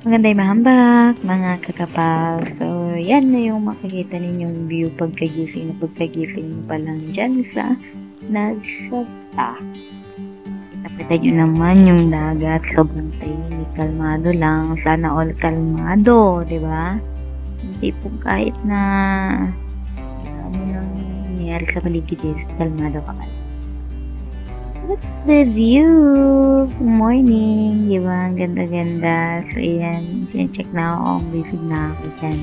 Magandang mahambak, mga kakapal. So, yan na yung makikita ninyong view pagkagising nyo pa lang dyan sa nagsata. Kita nyo naman yung dagat, sobrang tahimik, kalmado lang. Sana all kalmado, di ba? Hindi po kahit na ano nang nangyayari sa paligid is kalmado ka pa. What's the view? Good morning. Diba? Ang ganda-ganda. So, ayan. Check na ako kung busy na ako dyan.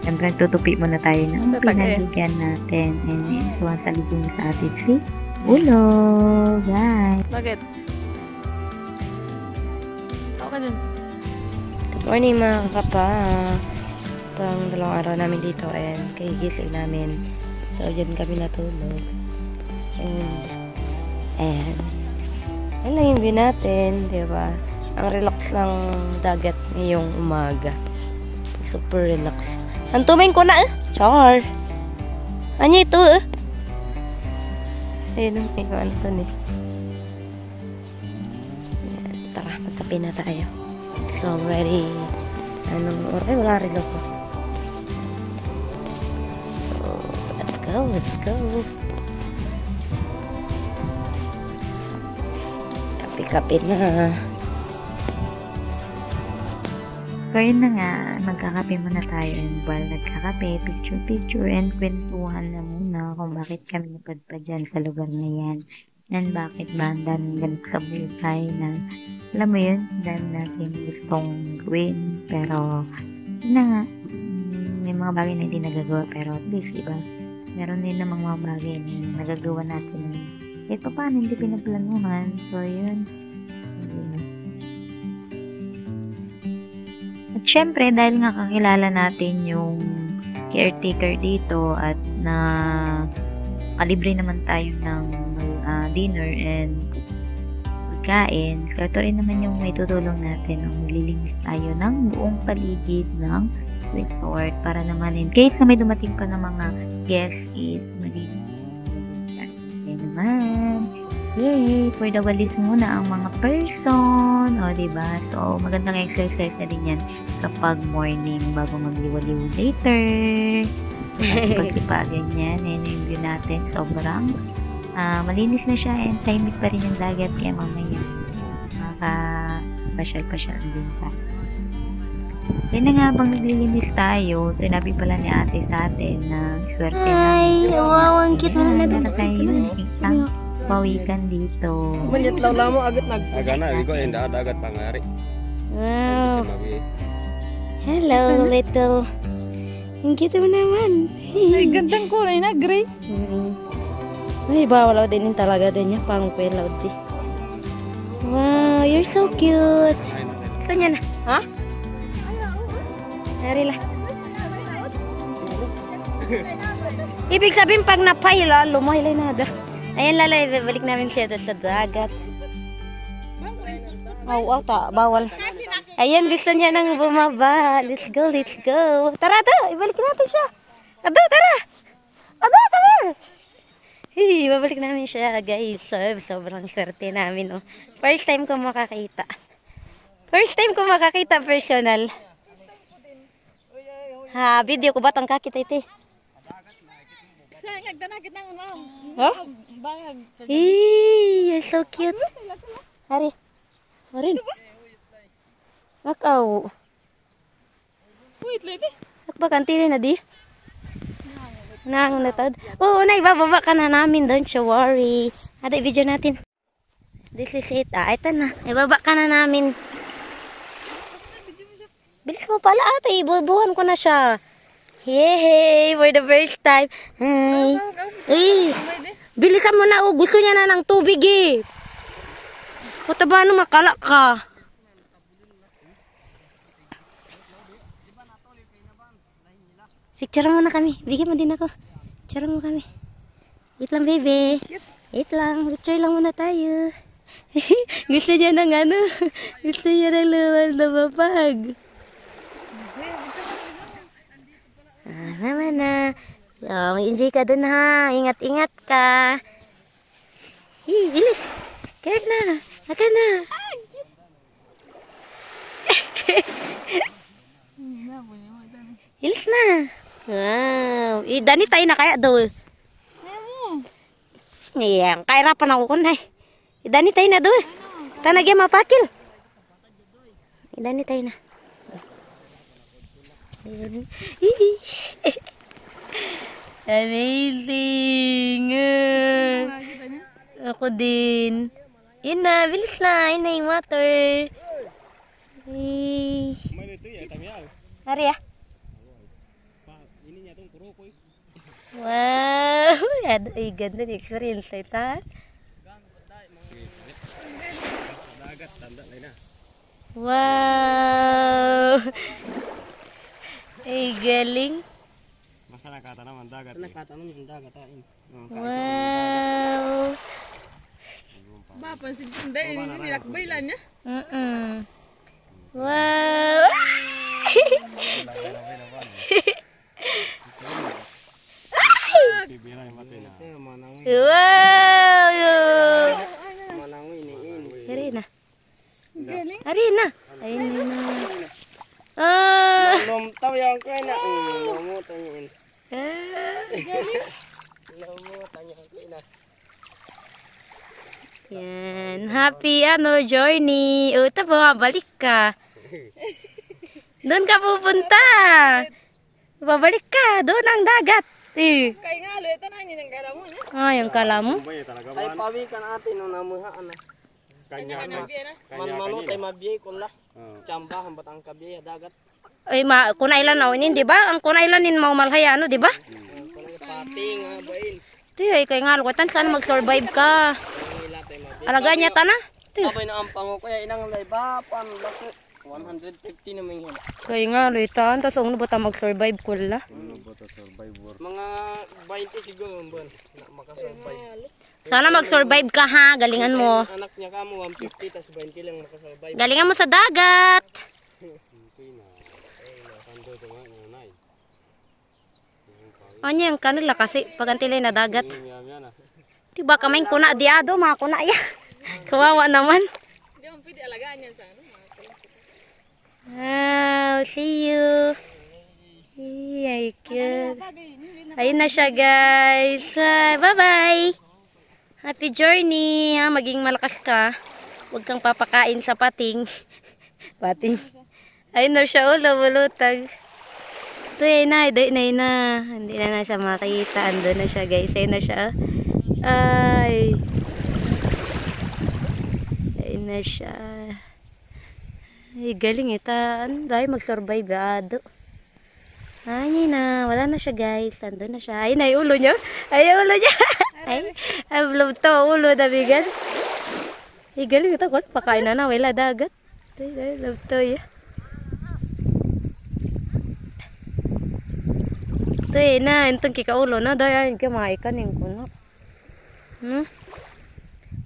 Siyempre, tutupi muna tayo ng pinagigyan natin. And then, sumasaligin sa atin si Ulo. Guys. Bakit? Okay dun. Good morning mga kapa. Pang 2 araw namin dito and kagigising namin. So, dyan kami natulog. And yan lang yung view natin, diba? Ang relax ng dagat ngayong umaga. Super relax. Hantumin ko na Char! Ano ito Ayun, may ano to Yan, tara, magkape na tayo. So, ready. Wala rin ako. So, let's go. Kape na. So, yun na nga, magkakape muna tayo and while nagkakape, picture and kwentuhan na muna kung bakit kami napadpad dyan sa lugar na yan and bakit ba ang daming ganit sa buhay na alam mo yun, dami natin gustong gawin pero yun na nga, may mga bagay na hindi nagagawa pero at least iba, meron din namang mga bagay na nagagawa natin kahit pa paano hindi pinaplanuhan. So yun, at syempre, dahil nga kakilala natin yung caretaker dito at na kalibre naman tayo ng dinner and pagkain, so ito rin naman yung may tutulong natin nung maglilinis tayo ng buong paligid ng resort para naman in case na may dumating pa ng mga guests is malinis. Yan naman. Yay! For the walis muna ang mga person. O, diba? So, magandang exercise na din yan kapag morning bago magliwaliw later. Pagsipagan yan. Yan yung view natin. Sobrang malinis na siya and tahimik pa rin yung dagat. Kaya mamaya makaka-pasyal-pasyal din tayo. Kaya na nga bang naglilinis tayo, sinabi pala ni ate sa atin na swerte namin. Ay, wow, ang cute mo na tayo. Pawikan dito. Maliit lang mo agad agana ko yung dagat pangari. Wow. Hello, little. Ang cute mo naman. Ay, gandang kulay na, gray. Ay, bawal din yung talaga din niya. Pang kwelaw din. Wow, you're so cute. Ito niya na. Ha? Hari lah. Ibig sabihin, pag napahila, lumaylay na agad. Ayan lalay, balik namin siya sa dagat. Bawal. Ayan, gusto niya nang bumaba. Let's go. Tara, ibalik natin siya. Tara. Babalik namin siya, guys. Sobrang swerte namin, oh. First time ko makakita personal. Ha, video ko ba tang kakita ite? Huh? You're so cute. Hari. Marin. Makaw. Wait, lady. Akbakan tili na di. Nang natad. Oo, naibababa ka na namin. Don't you worry. Ada video natin. This is it. Ito na. Ibaba ka na namin. Bilis mo pala ate. Ibubuhan ko na siya. Hey, for the first time. Hey. Bilisan mo na. Gusto niya na ng tubig eh. O taba ano makala ka. Picture mo na kami. Bigyan mo din ako. Picture mo kami. Wait lang baby. Wait lang. Picture lang muna tayo. Gusto niya ng ano. Gusto niya ng luwal na mapag. Naman na. Mag-enjoy ka dun ha. Ingat-ingat ka. Bilis. Kaya na. Aka na. Ilis na. Wow. Dani tayo na kaya do. Ngayon, kairapan ako kunay. Dani tayo na do. Tanagya mapakil. Dani tayo na. Amazing. Ako din. Ina, bilis na. Ina yung water. Hari ya. Wow. Ay, ganda ng experience sa ita. Wow. Ay, galing. Basta nakatanam ang dagat. Nakatanam ang dagat. Wow. Mapansin ko, hindi, nilakbay lang niya. Wow. Wow. Hari na. Hari na. Ayun na. Lumtaw yung ko na. Lumutan yun. Lumutan yung ko na. Yan. Happy journey. O, ito bumabalik ka. Doon ka pupunta. Babalik ka. Doon ang dagat. Kaya nga, ito na yun ang kalamo niya. Ah, yung kalamo. Ay pawikan natin nung namuhaan na. Kanya Man-mano tayo mabiyay ko la. Tsamba, hambat ang kabiyay, dagat. Ay, kunailan na unin, di ba? Ang kunailanin mo malhayano, di ba? Pating, bain. Ito ay kaya nga, lukwatan, sana mag-survive ka. Alagaan niya ta na. Abay na ang pango ko, inang laybapan. 150 naman yun. Kaya nga, luitan. Tapos ano ba ta mag-survive ko la? Mga 20 siguro buwan na makasurvive. Sana mag-survive ka ha. Galingan mo. Anak niya ka mo 150 tas 20 lang makasurvive. Galingan mo sa dagat. Ano yung kanila kasi pagantilay na dagat. Diba kamay kuna diado, mga kuna ya. Kawawa naman. Hindi mo pwede alagaan yan sa ano. Wow, see you. Ay, cute. Ayun na siya, guys. Bye-bye. Happy journey. Ha? Maging malakas ka. Huwag kang papakain sa pating. Pating. Ayun na siya, bulutag. Ito, ayun na. Hindi na siya makita. Ando na siya, guys. Ayun na siya. Ay. Ayun na siya. Ay, galing ita. Ano dahil mag-survive ado. Ay, na. Wala na siya, guys. Ando na siya. Ay, na yung ulo niya. Ay, yung ulo niya. Ay, love to. Ulo na bigan. Ay, galing ito. Pakain na na. Wala dagat. Ay, love to. Ito na. Itong kikaulo na. Dahil ka mga ikan yung kuno.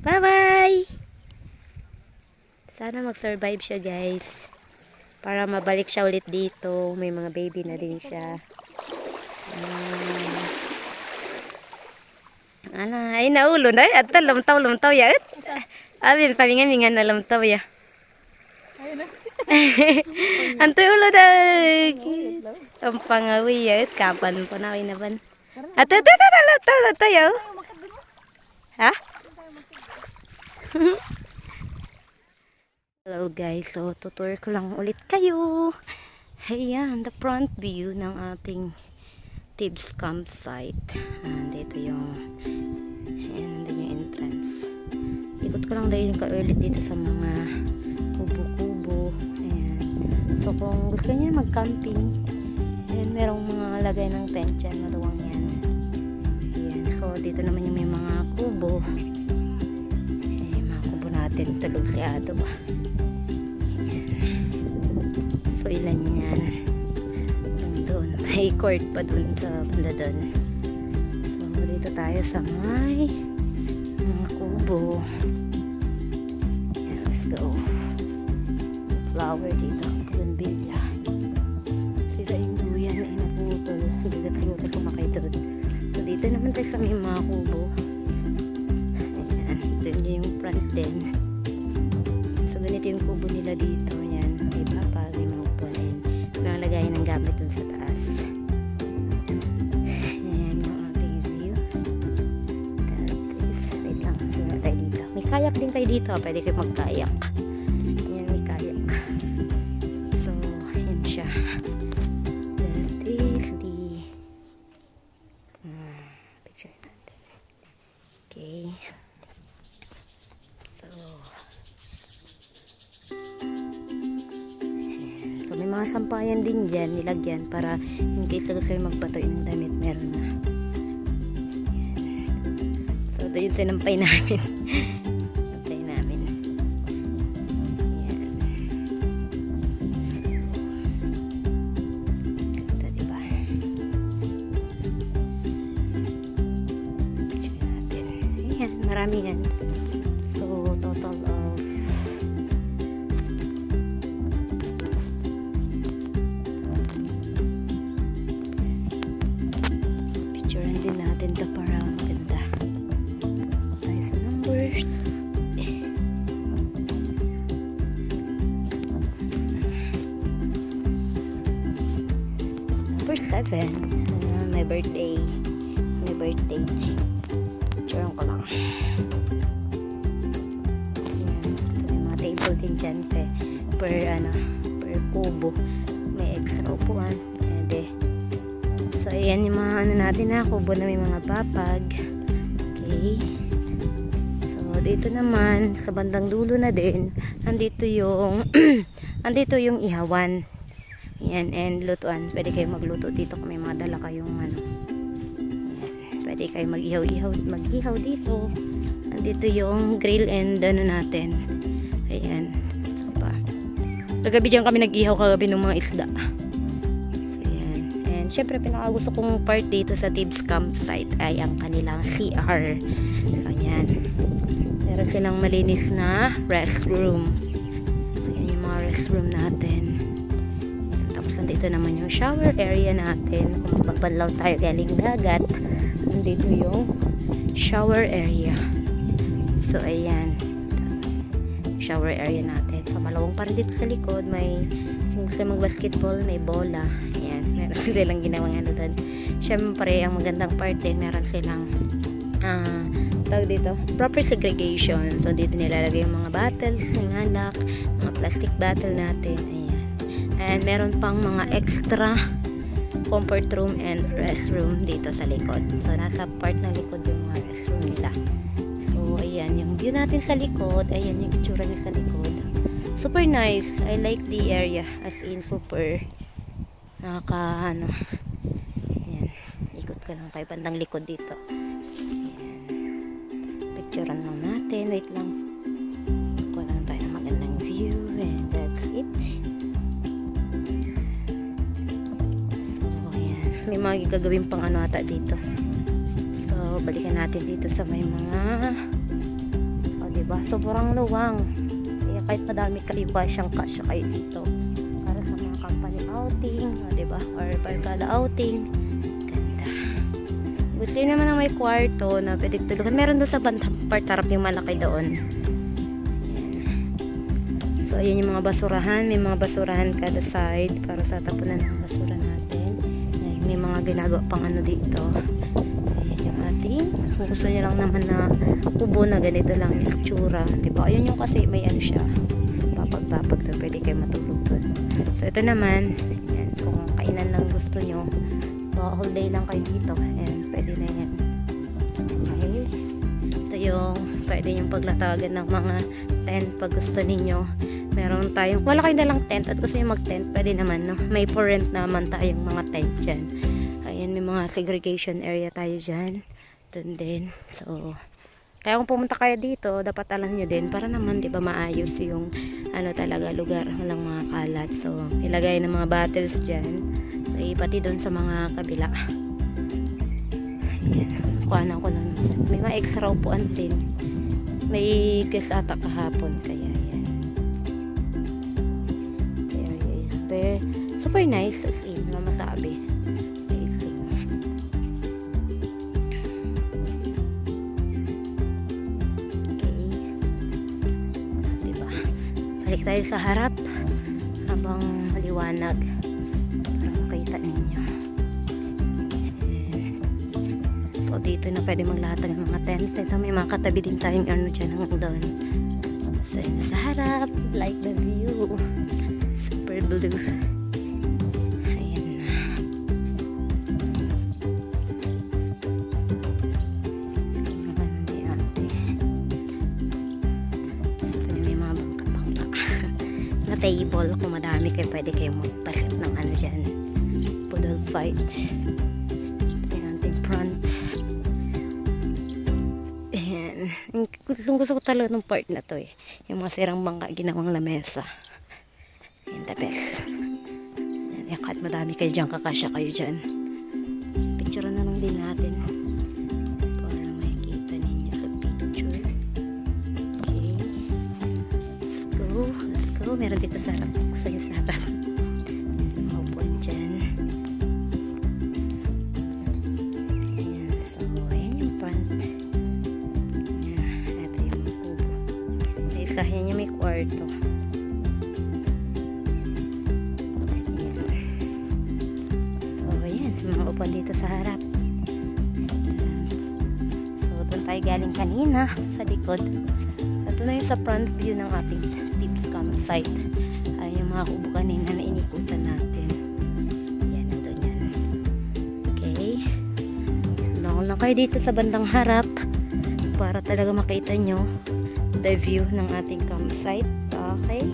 Bye-bye. Sana mag-survive siya, guys. Para mabalik siya ulit dito. May mga baby na din siya. Ay, naulo na. At lumtaw ya. Abi, pamingan-mingan na lumtaw ya. Ayun na. Antoy ulo na. Ang pangawi ya. Kapan po na. Inaban. At ito, lumtaw ya. Ha? Hello guys, so tutur ko lang ulit kayo. Ayan, the front view ng ating Tibbs campsite. Dito yung ayan, nandun yung entrance. Ikot ko lang dahil ka-early dito sa mga kubo-kubo. Ayan. So kung gusto niya mag-camping, ayan, merong mga lagay ng tent dyan, maluwang yan. Ayan, so dito naman yung may mga kubo. Ayan, mga kubo natin, tulog si Ado ba. So ilan yan doon, may court pa doon sa banda doon. So dito tayo sa may mga kubo. Yeah, let's go. Flower dito, bougainvillea. Sila yung duyan na inaputol. Bigat siguro kumakay doon. So dito naman tayo sa may mga kubo. Ayan, doon yung front din. So ganito yung kubo nila dito. Ayan, may papa, may gamit dun sa taas. Ayan yung ating view. That is, wait lang, doon na tayo dito. May kayak din kayo dito, pwede kayo magkayak. Ayan, may kayak. So, ayan siya. That is the picture natin. Okay. So, may mga sampayan din dyan, nilagyan para in case na gusto yung magpatoy ng damit, meron na. Ayan. So, ito yung sinampay namin. Sinampay namin. Ayan. Ganda, diba? Picture natin. Ayan, marami yan. So, total of din natin ito para maganda. Tayo sa numbers. Number 7. My birthday. My birthday. Picturean ko lang. May mga table din dyan per kubo. May extra upuan. Pwede. So, ayan yung mga natin na kubo na may mga papag. Okay. So, dito naman, sa bandang dulo na din, andito yung andito yung ihawan. Ayan, and lutuan. Pwede kayo magluto dito kung may mga dala kayong ayan. Pwede kayo mag-ihaw dito. Andito yung grill and natin. Ayan. So, kagabi dyan kami nag-ihaw kagabi ng mga isda. Siyempre, pinakagusto kong part dito sa Tibbs Campsite ay ang kanilang CR. Ayan. Meron silang malinis na restroom. Ayan yung mga restroom natin. Tapos, nandito naman yung shower area natin. Kung magpapanlaw tayo galing dagat, nandito yung shower area. So, ayan. Shower area natin. So, malawang pa rin dito sa likod. May, kung gusto mag-basketball, may bola. Meron silang ginawang ano doon. Siyempre, ang magandang part din, meron silang tawag dito, proper segregation. So, dito nilalagay yung mga bottles, yung alak, mga plastic bottle natin. Ayan. And meron pang mga extra comfort room and restroom dito sa likod. So, nasa part ng likod yung mga restroom nila. So, ayan, yung view natin sa likod. Ayan yung itsura niya sa likod. Super nice. I like the area. As in, super ayan, ikot ko lang kayo bandang likod dito. Ayan, picturean lang natin, wait lang, kuha lang tayo ng magandang view, and that's it. So, ayan, may mga gagawin pang ano ata dito. So, balikan natin dito sa may mga diba, sobrang luwang. Kaya kahit madami kayo ba siyang kasya kayo dito outing, diba? Or barkada outing. Ganda. Gusto nyo naman na may kwarto na pwede tulugan. Meron doon sa part harap yung malaki doon. Ayan. So, ayan yung mga basurahan. May mga basurahan kada side para sa tapunan ng basura natin. Ayan, may mga ginagawa pang ano dito. Ayan yung ating. Kung gusto nyo lang naman na kubo na ganito lang yung itsura. Diba? Ayun yung kasi may ano siya. Papag doon. Pwede kayo matulog doon. So, ito naman, yan, kung kainan lang gusto nyo, so, whole day lang kayo dito. Ayan, pwede na yan. Okay. Ito yung, pwede yung paglatagan ng mga tent pag gusto ninyo. Meron tayong, wala kayo nalang tent at gusto nyo mag-tent, pwede naman, no? May for rent naman tayong mga tent dyan. Ayan, may mga segregation area tayo dyan. Doon din. So, kaya kung pumunta kayo dito, dapat alam nyo din para naman, di ba, maayos yung ano talaga lugar, walang mga kalat. So, ilagay ng mga bottles dyan. So, pati doon sa mga kabila. Ayan. Kuhanan ko lang. May mga extra upuan din. May guest ata kahapon. Kaya, yan. There is super nice as in, na masabi. Balik tayo sa harap habang maliwanag para makikita ninyo. So dito na pwede maglatag ng mga tent. Ito may mga katabi din tayong ano dyan hanggang doon. So yun sa harap, like the view. Super blue. Ayan na. Table kung madami kayo pwede kayo magpasit ng ano dyan, poodle fight. Ito yung ating front. Ayan, gusto ko talaga ng part na to yung mga sirang bangka ginawang lamesa. Ayan, the best. Ayan, kahit madami kayo dyan, kakasya kayo dyan. Picture na lang din natin para makikita ninyo sa picture. Okay, let's go. Meron dito sa harap. Gusto niya sa harap. Maupuan dyan. Ayan. So, ayan yung front. Ayan. Ito yung kubo. Sa isa, yan yung may kwarto. Ayan. So, ayan. Mga upuan dito sa harap. So, doon tayo galing kanina sa likod. Ito na yung sa front view ng ating Tips campsite. Ay yung mga kubo kanina na inikutan natin. Ayan, nandun yan. Okay. Long lang kayo dito sa bandang harap para talaga makita nyo the view ng ating campsite. Okay.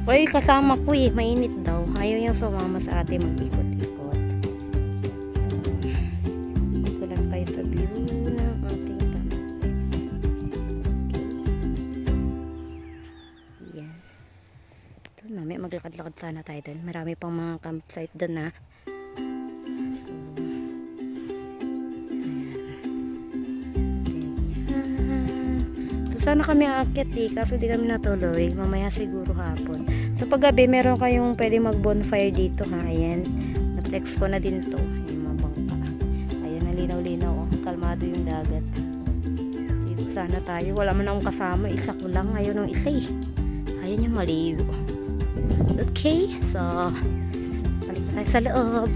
Wala yung kasama ko mainit daw. Ayaw yung sumama sa atin mag-ikot-ikot. Ito lang kayo sa view ng ating campsite. Mamaya maglakad-lakad sana tayo doon. Marami pang mga campsite doon na. So sana kami aakyat kaso di kami natuloy. Mamaya siguro hapon. So paggabi meron kayong pwede mag bonfire dito ha. Ayan. Na-flex ko na din to. Ayan mga bangka. Ayan, nalinaw-linaw. Kalmado yung dagat. Dito sana tayo. Wala man akong kasama. Isa ko lang. Ayaw ng isa Ayan yung maligo. Okay, so balik na tayo sa loob.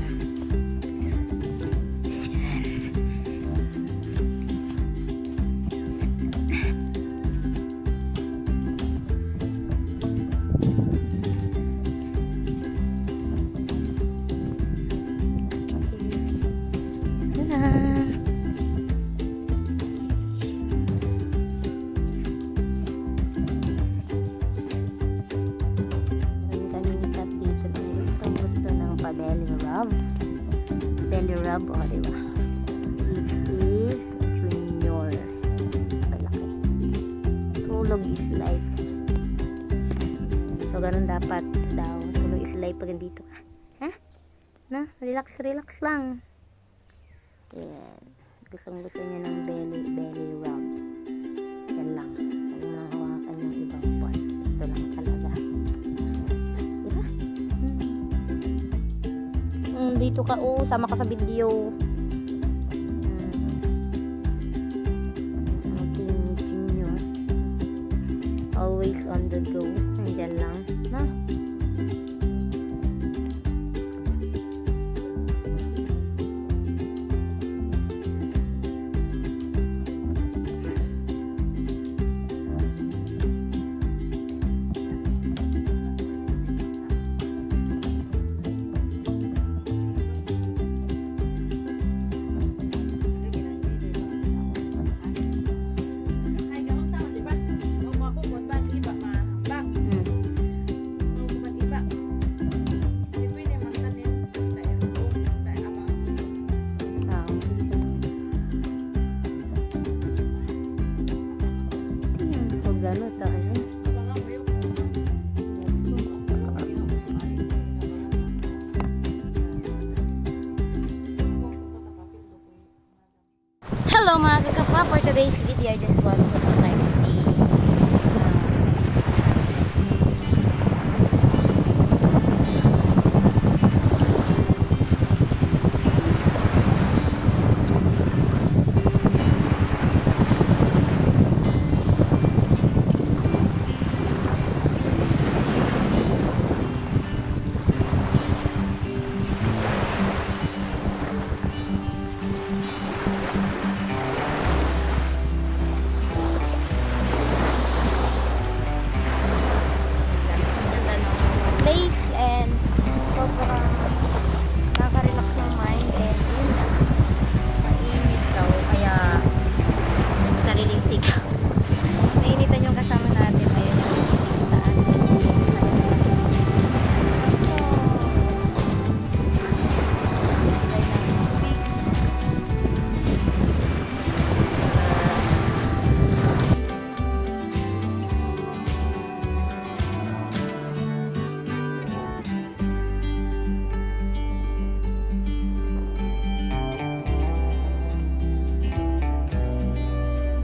Belly rub, diba? This is junior. Kalaki. Tulog is life. So, ganun dapat daw. Tulog is life pag nandito ka. Ha? Na? Relax, relax lang. Yan. Gustong-gusto niya ng belly rub. Yan lang. Huwag mo lang hawakan yung ibang part. Ito lang talaga. Diba? Dito ka, sama ka sa video. Ating junior. Always on the go. Nandiyan lang. Na? Gano'n tayo. Hello mga kakapa, for today's video I just want to flex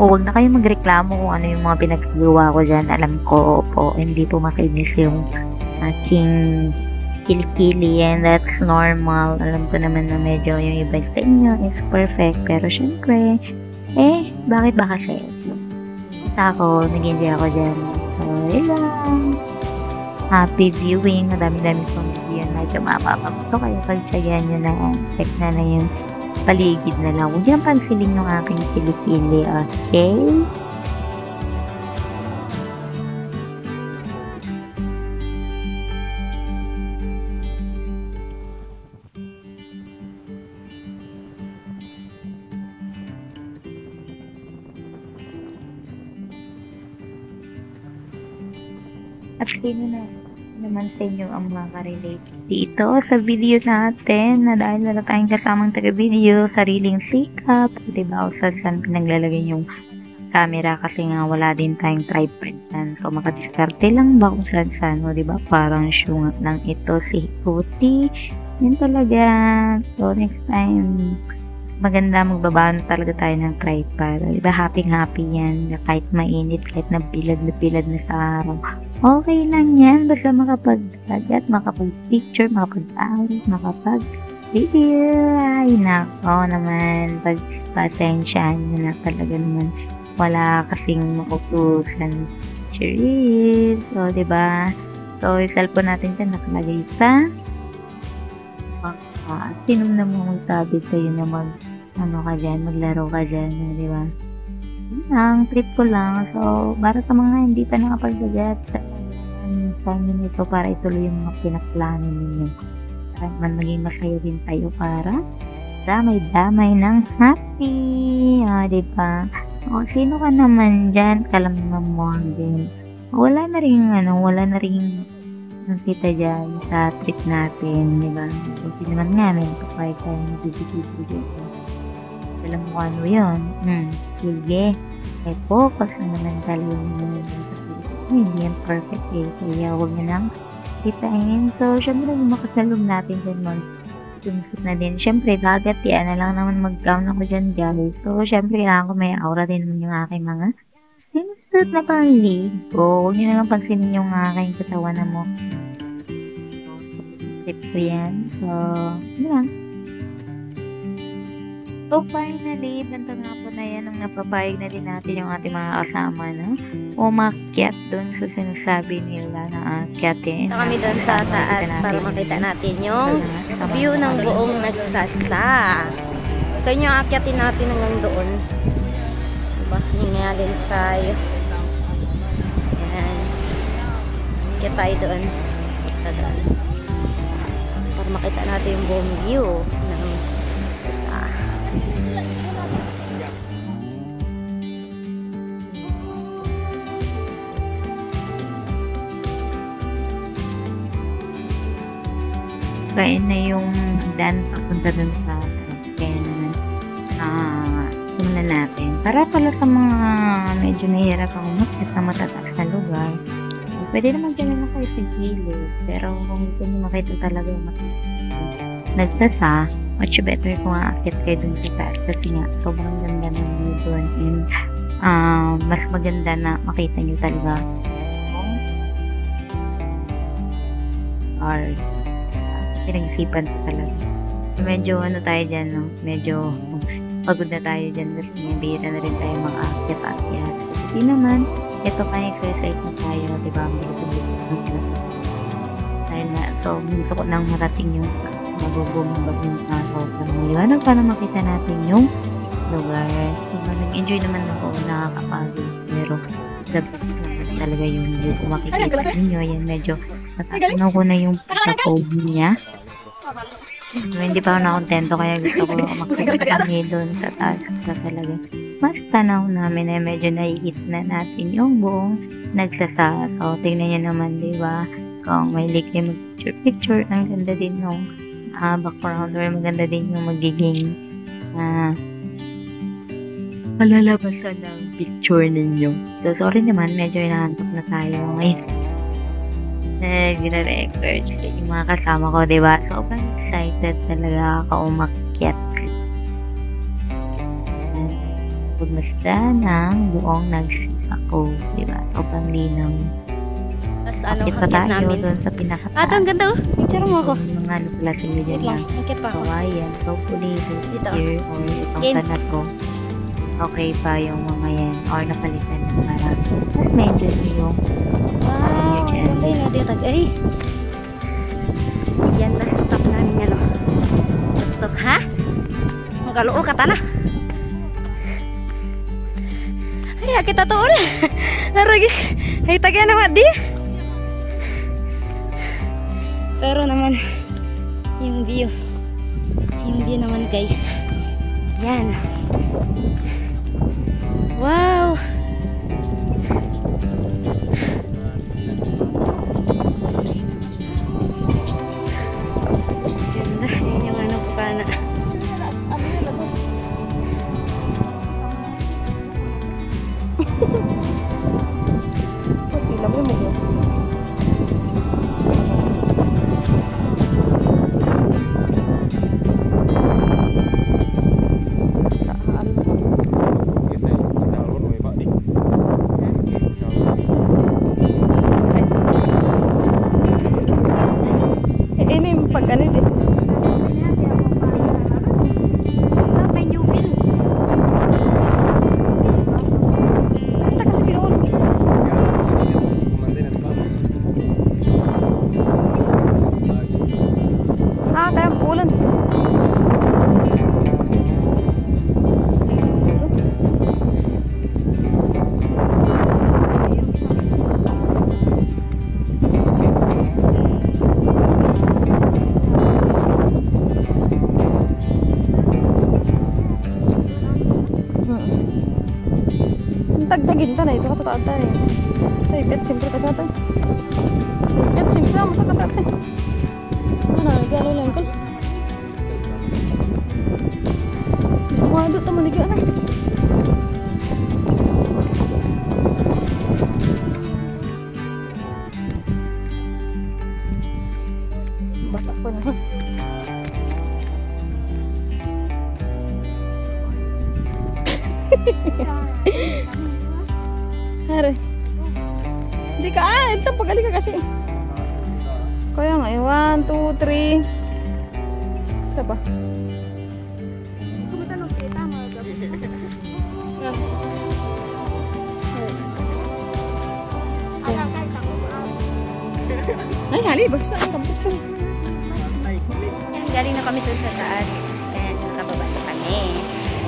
O, huwag na kayong magreklamo kung ano yung mga pinagagawa ko dyan. Alam ko po, hindi po makinis yung aking kilikili, and that's normal. Alam ko naman na medyo yung iba sa inyo is perfect, pero syempre, bakit ba kasi? Basta ako, nag-enjoy ako dyan. So, yun lang. Happy viewing. Madami-dami kong video na medyo mapapagusto kayo. Pagtsagaan nyo na, check na yung paligid na lang. Huwag yung pansinin yung aking kilikili, okay? At sino naman sa inyo ang makaka-relate dito sa video natin na dahil wala tayong kasamang taga-video, sariling sikap, diba, o saan pinaglalagay yung camera kasi nga wala din tayong tripod yan. So, makadiskarte lang ba kung saan-saan, o diba, parang syungat lang ito si Puti. Yun talaga. So, next time, maganda magbabaon talaga tayo ng tripod. Diba, happy-happy yan. Kahit mainit, kahit nabilad na sa araw. Okay lang yan. Basta makapag-dagat, makapag-picture, makapag-awit, makapag-video. Ay, nako naman. Pagpasensyahan nyo na talaga naman. Wala kasing makutusan. Cheers! So, diba? So, yung cellphone natin dyan nakalagay sa sino na mo magsabi sa'yo na maglaro ka dyan, di ba? Ang trip ko lang. So, para sa mga hindi pa nakapagdagat, sa inyo nito para ituloy yung mga pinaplano ninyo. Para man maging masaya din tayo para damay-damay ng happy. Di ba? O, sino ka naman dyan? Kalamnan mo din. Wala na rin nakita dyan sa trip natin, di ba? Kasi naman nga, may kapag tayo nag-video. Alam mo ano yun? Sige. Focus na naman talaga yung hindi yan perfect eh. Kaya huwag nyo nang kitain. So, syempre, yung makasalog natin dyan mo. Sumusot na din. Syempre, dagat yan na lang naman mag-gown ako dyan, guys. So, syempre, kailangan ko may aura din naman yung aking mga sinusunod na pang-ligo. Huwag nyo naman pansinin yung aking katawan na mo. Tip ko yan. So, yun lang. So, finally, banta nga po na yan nung napapayag na din natin yung ating mga kasama na umakyat doon sa sinasabi nila na akyatin. So, kami doon sa taas para makita natin yung view ng buong nagsasa. So, yung akyatin natin hanggang doon. Diba? Hingalin tayo. Ayan. Akyat tayo doon. Para makita natin yung buong view ng nagsasa. Kaya na yung daan papunta dun sa kaya naman simulan natin. Para pala sa mga medyo nahihirap ang umakyat na matataas na lugar, pwede naman dyan na kayo sa gilid. Pero kung gusto nyo makita talaga yung nagsasa, much better kung aakyat kayo dun sa taas. Kasi nga, sobrang ganda ng view dun. And mas maganda na makita nyo talaga or pinag-isipan talaga. So, medyo tayo dyan, no? Medyo pagod na tayo dyan kasi may bihira na rin tayo mga akyat-akyat. Kasi naman, ito pa exercise na tayo, diba? Dahil na, so, gusto ko nang marating yung magugumabag yung araw. So, maliwanag para makita natin yung lugar. So, nag-enjoy naman ako, nakakapagod. Pero, dapat naman talaga yung view. Kung makikita ninyo, yan medyo natanaw ko na yung pagka-phone niya. So, hindi pa ako nakontento kaya gusto ko makita kami doon sa taas na talaga. Mas tanaw namin na medyo naiit na natin yung buong nagsasa. So, tingnan nyo naman, di ba? Kung may like yung mag-picture, ang ganda din yung background or maganda din yung magiging palalabasan ng picture ninyo. So, sorry naman, medyo inaantok na tayo ngayon. Nagre-record yung mga kasama ko, diba? Sobrang excited talaga ako umakyat. pagmasda ng buong Nagsisako, diba? Sobrang linaw. Tapos ano, Akit pa hakit tayo namin. doon sa pinakataas. Ah, ang ganda oh. Picture mo ako. Yung mga luplasin nyo dyan Wait lang, na hakit pa ako. kawayan. Hopefully, this Dito. year or itong Game. tanat ko, okay pa yung mga yan or napalitan ng parang mas medyo yung Wow, ang ganda yun. Dito, ay. Yan, last stop namin yan oh. Tuk-tuk, ha? Ang kaluo ka na. Ay, kita to ul. Aragi. Ay, tagya naman di. Pero naman, yung view naman guys. Yan. Wow. Ganda. Yan yung ano, Bukana. Sila mo mo. Ini pag ano din. May new bill. Kita kasi kinuul. Ah, tayo ulan. Tagdagin ta na ito katataad tayo. Sa ipit, siyempre ka sa atin. Ipit, siyempre ang mata ka sa atin. Ano, nagalo lang ko. Bisa ko ando, tamaniga na. Bata ko na. Hari. Hindi ka, ito pagali ka kasi. Kaya nga, 1, 2, 3. Isa ba? Ay, hali, basta ang kabut siya. Yan, galing na kami dun sa taas. And nakababa na kami.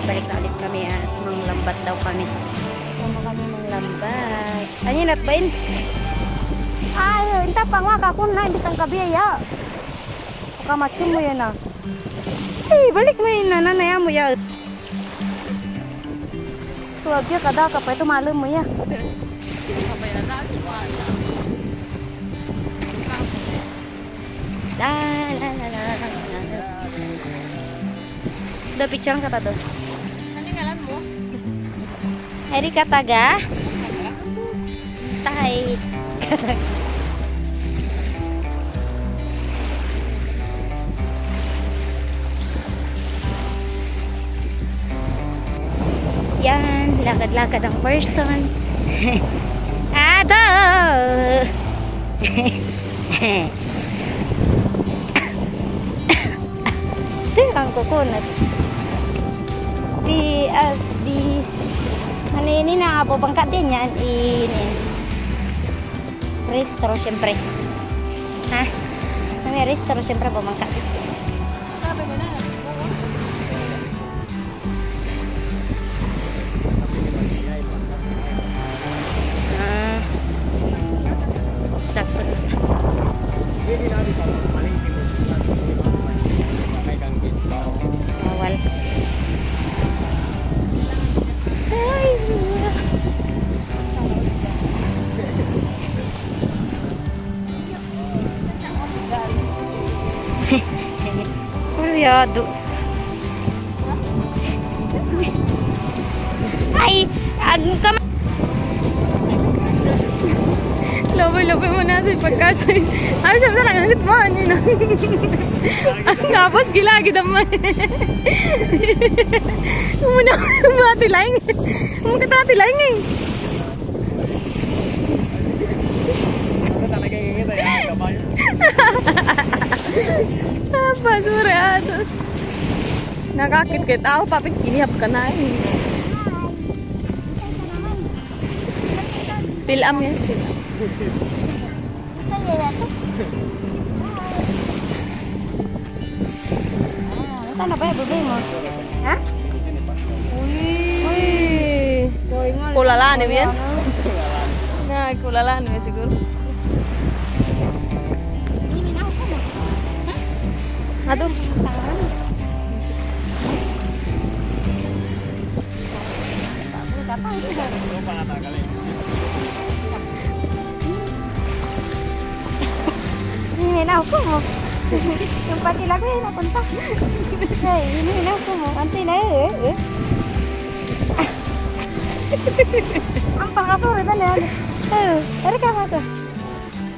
Balik na ulit kami at manglambat daw kami. Sama kami manglambat. Ano yun, Natbain? Ay, hindi pa nga kakun na. Imbis ang kabiyaya. Kamatsin mo yan ah. Ay, balik mo yun na. Nanaya mo yan. Tuwag siya kada ka pa. Ito malam mo yan. La la la la la. Udah picture kata tuh. Ano ngalan mo? Erika Taga. Tay. Yan, lakad-lakad ang person. Aduh. Ang coconut. Di ano ini na po pangkat din yan ini. Restro siyempre. Ha? May restro siyempre po pangkat. Sabi mo na. Dapat. Awal. Kuryado. Ay, ang Loboy-loboy mo natin pagkasoy. Ay, sabi talaga, nangit mo. Tapos, gilagi naman. Muna, matilaing. Muna ka tilaing eh. Talaga ngingit ay kabayo. Basura ato. Nakakit kay tao, papit kinihap ka na eh. Pilam yan. Saan na ba yung bubay mo? Ha? Uy! Kulalaan eh yan. Nah, kulalaan eh siguro. Aduh. Ini ako mo. Yung pati lagi napunta. Hey, ini ako mo. Anti na eh. Ang pangasurutan na yan. Eri ka nga to.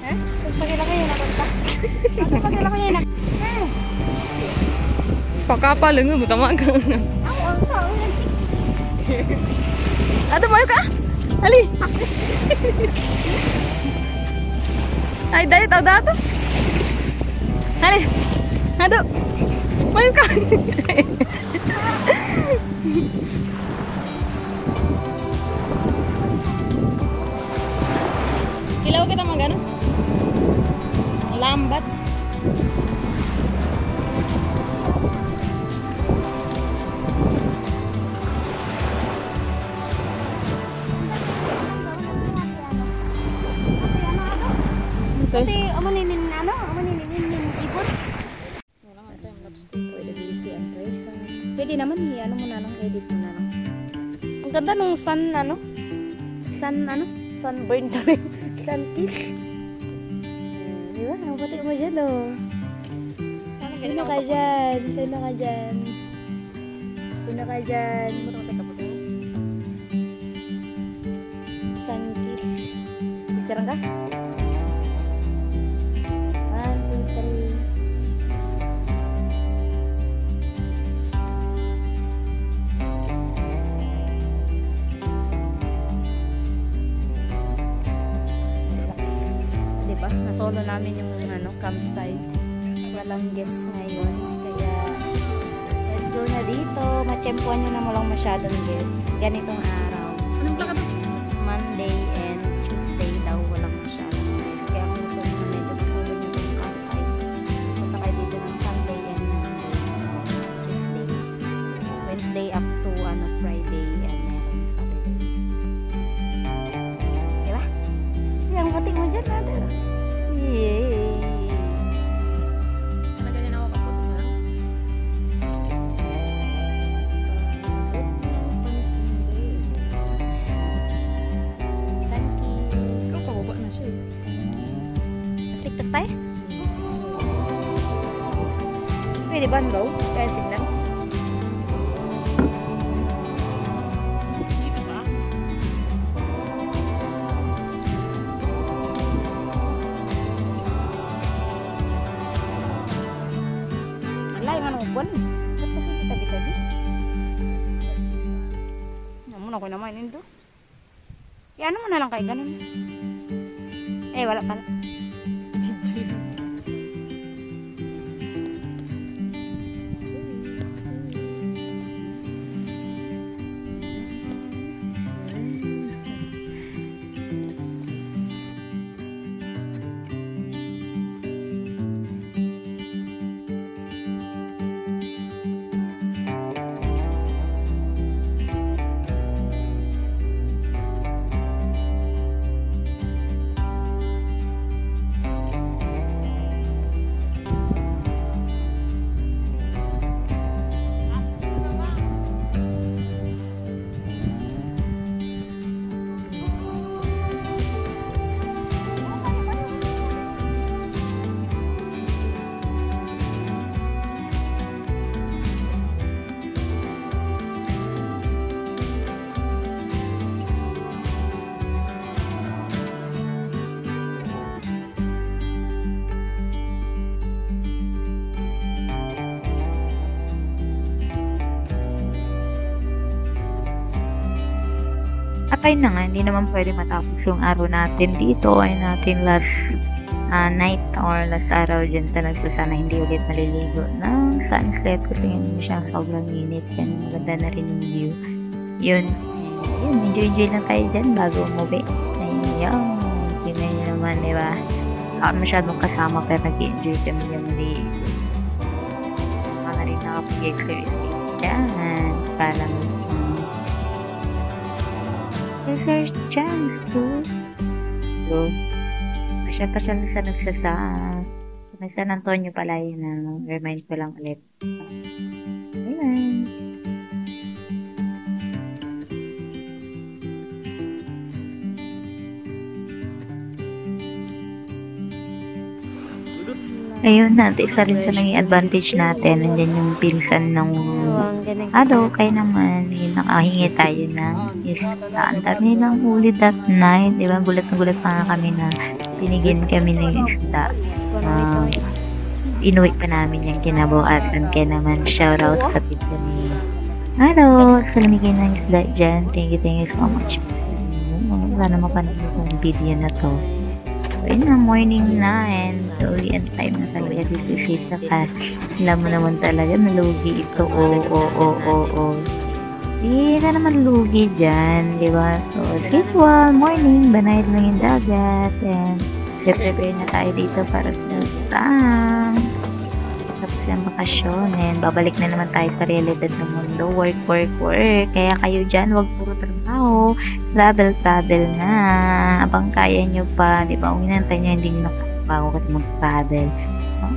Yung pati lagi napunta. Yung pati lagi napunta. Pakapalang mo tama ka. Ato mayo ka. Ali. Ay dahil tao dato. Ali. Ato. Mayo ka. Kilaw kita magano? Lambat. Pati amaninin ano? Amaninin ipon. Wala nga tayong lobster. Pwede busy ang person. Pwede naman ano mo na lang, edit mo na lang. Ang ganda nung sun sunburn na rin. Sun kiss. Di ba? Ang pati mo dyan oh. Sino ka dyan? Sino ka dyan? Sino ka dyan? Sun kiss. Picture ka? 'Di ba? Nasolo namin yung campsite. Walang guests ngayon. Kaya let's go na dito. Matsyempuan nyo na walang masyadong guests. Ganitong araw. Anong plaka to? Monday and Tuesday daw walang masyadong guests. Kaya kung gusto nyo medyo gusto nyo yung campsite, punta kayo dito ng Sunday and Tuesday. Wednesday up to Friday and meron Saturday. Diba? Yung puti mo dyan natin. Yay! Sana ganyan ako kaputi na. Sanki. Ikaw pababa na siya eh. TikTok tayo? Pwede ba ang low? Kaya signal? Dito ka? Alay, manong upuan. Ba't kasi tabi-tabi? Naman ako naman yun do. Ano mo na lang kayo ganun. Wala pala. Patay na nga, hindi naman pwede matapos yung araw natin dito. Ay natin last night or last araw dyan sa nagsasana, hindi ulit maliligo ng sunset kasi hindi siya sobrang init. Yan, maganda na rin yung view. Yun, enjoy lang tayo dyan bago umuwi. Ayun, tingnan nyo naman, diba? Ako masyadong kasama pero nag-enjoy kami yung ligo. Mga rin nakapag-exercise dyan para there's chance to pasyal sa San Antonio pala yun na remind ko lang ulit. Ayan. Ayun natin, isa rin sa naging advantage natin. Nandiyan yung pinsan ng kaya naman, nakahingi tayo ng isda. Ang dami lang huli that night. Diba? Gulat na gulat pa nga kami na binigyan kami ng isda. Inuwi pa namin yung kinabukasan. Kaya naman, shoutout sa pizza ni sa lamigay ng isda dyan. Thank you so much. Sana mapanood yung video na to. Ayun na, morning na, and so, yan time na talaga disisita ka. Alam mo naman talaga, nalugi ito, Hindi ka naman lugi dyan, di ba? So, usual, morning, banayad lang yung dagat, and prepare na tayo dito para sa tapos yung bakasyon, and babalik na naman tayo sa realidad ng mundo, work. Kaya kayo dyan, wag puro trabaho, travel na, abang kaya nyo pa, di ba? Uminantay nyo, hindi nyo nakatrabaho kasi mag-travel.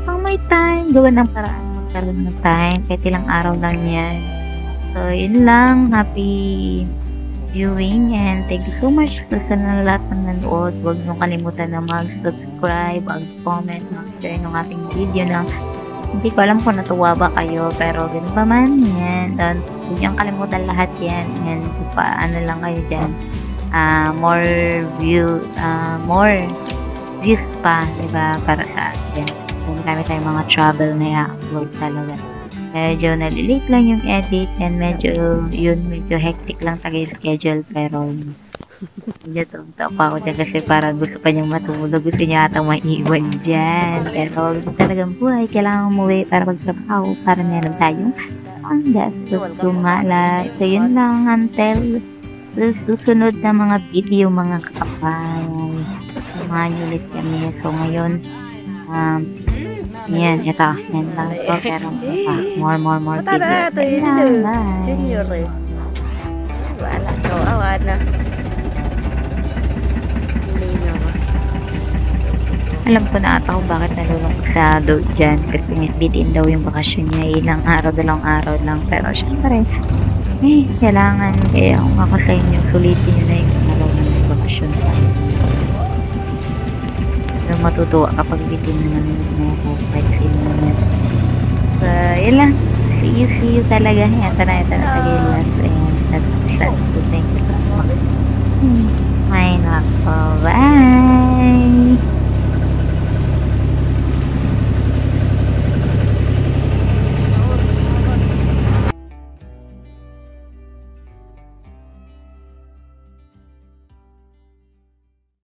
Pang may time, gawa ng paraan magkaroon ng time, kahit ilang araw lang yan. So, yun lang, happy viewing, and thank you so much sa lahat ng nanood. Huwag nyo kalimutan na mag-subscribe, mag-comment, mag-share ng ating video na hindi ko alam kung natuwa ba kayo, pero ganun pa man, yan. Huwag niyong kalimutan lahat yan. And ano lang kayo dyan. More views pa, diba? Para sa atin. Kami tayong mga travel na i-upload talaga. Medyo nalilate lang yung edit, and medyo hectic lang tagay schedule, pero medyo tumta pa ako dyan kasi parang gusto pa niyang matulog, gusto niya atang maiwan dyan, pero talagang buhay, kailangan umuwi para magtrabaho, para meron tayong ang gastos gumala. So yun lang, until susunod na mga video, mga kakapay, samahan niyo ulit kami. So ngayon, yan lang ito, pero more videos. Junior wala ko, awan na. Alam ko na ata kung bakit nalulungkot sa doon dyan, kasi bitin daw yung bakasyon niya, ilang araw, 2 araw lang, pero syempre kailangan, kaya kung ako sa inyo, sulitin nyo na yung araw ng bakasyon sa matutuwa kapag bitin naman mo kahit sino naman. So, yun lang. See you talaga. Ito na Tagilas. Thank you so much. May nako. Bye!